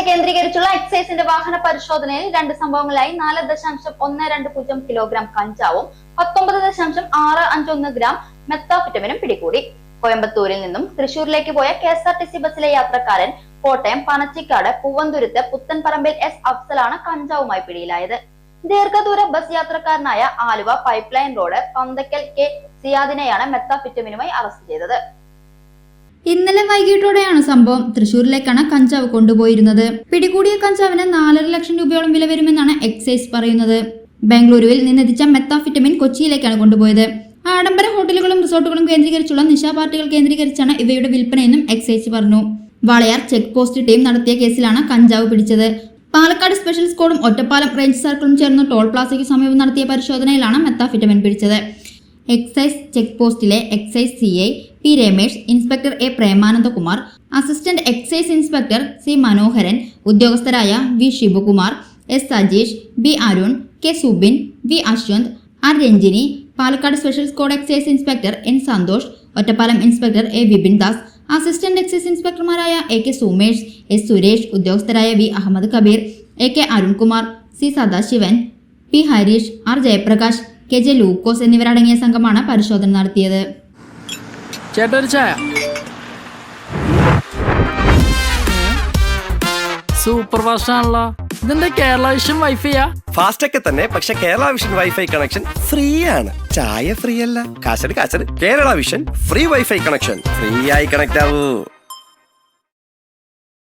കേന്ദ്രീകരിച്ചുള്ള എക്സൈസിന്റെ വാഹന പരിശോധനയിൽ 2 സംഭവങ്ങളിലായി 4.120 കിലോഗ്രാം കഞ്ചാവും 19.651 ഗ്രാം മെത്താഫെറ്റമിനും പിടികൂടി. കോയമ്പത്തൂരിൽ നിന്നും തൃശൂരിലേക്ക് പോയ KSRTC ബസ്സിലെ യാത്രക്കാരൻ കോട്ടയം പനച്ചിക്കാട് പൂവന്തുരുത്ത് പുത്തൻപറമ്പിൽ എസ് അഫ്സലാണ് കഞ്ചാവുമായി പിടിയിലായത്. ദീർഘദൂര ബസ് യാത്രക്കാരനായ Aluva pipeline road Panthakkal K സിയാദിനെയാണ് മെത്താഫെറ്റമിനുമായി അറസ്റ്റ് ചെയ്തത്. ഇന്നലെ വൈകിട്ടോടെയാണ് സംഭവം. തൃശൂരിലേക്കാണ് കഞ്ചാവ് കൊണ്ടുപോയിരുന്നത്. പിടികൂടിയ കഞ്ചാവിന് 4.5 ലക്ഷം രൂപയോളം വില വരുമെന്നാണ് എക്സൈസ് പറയുന്നത്. ബാംഗ്ലൂരുവിൽ നിന്നെത്തിച്ച മെത്താഫെറ്റമിൻ കൊച്ചിയിലേക്കാണ് കൊണ്ടുപോയത്. ആഡംബര ഹോട്ടലുകളും റിസോർട്ടുകളും കേന്ദ്രീകരിച്ചുള്ള നിശാ പാർട്ടികൾ കേന്ദ്രീകരിച്ചാണ് ഇവയുടെ വിൽപ്പനയെന്നും എക്സൈസ് പറഞ്ഞു. വാളയാർ ചെക്ക് പോസ്റ്റ് ടീം നടത്തിയ കേസിലാണ് കഞ്ചാവ് പിടിച്ചത്. പാലക്കാട് സ്പെഷ്യൽ സ്ക്വാഡും ഒറ്റപ്പാലം റേഞ്ച് സർക്കിളും ചേർന്ന് ടോൾ പ്ലാസയ്ക്ക് സമീപം നടത്തിയ പരിശോധനയിലാണ് മെത്താഫെറ്റമിൻ പിടിച്ചത്. എക്സൈസ് ചെക്ക് പോസ്റ്റിലെ excise CI P Ramesh, inspector A Premanandakumar, assistant excise inspector C Manoharan, ഉദ്യോഗസ്ഥരായ V Sivakumar, S Sajeesh, B Arun, K Subin, V Ashwanth, R Ranjini, Palakkad special squad excise inspector N Santhosh, Ottapalam inspector A Vipin Das, assistant excise ഇൻസ്പെക്ടർമാരായ A K Sumesh, S Suresh, ഉദ്യോഗസ്ഥരായ V Ahammed Kabeer, A K Arunkumar, C Sadasivan, P Hareesh, R Jayaprakash, K J Lukose എന്നിവരടങ്ങിയ സംഘമാണ് പരിശോധന നടത്തിയത്. Super fast ആണല്ലോ. ഇതിന്റെ Kerala vision വൈഫൈയാ? Fast ഒക്കെ തന്നെ, പക്ഷെ Kerala vision wifi connection free ആണ്. ചായ ഫ്രീ അല്ല, കാശട് Kerala vision free wifi connection. Free ആയി കണക്ട് ആവൂ.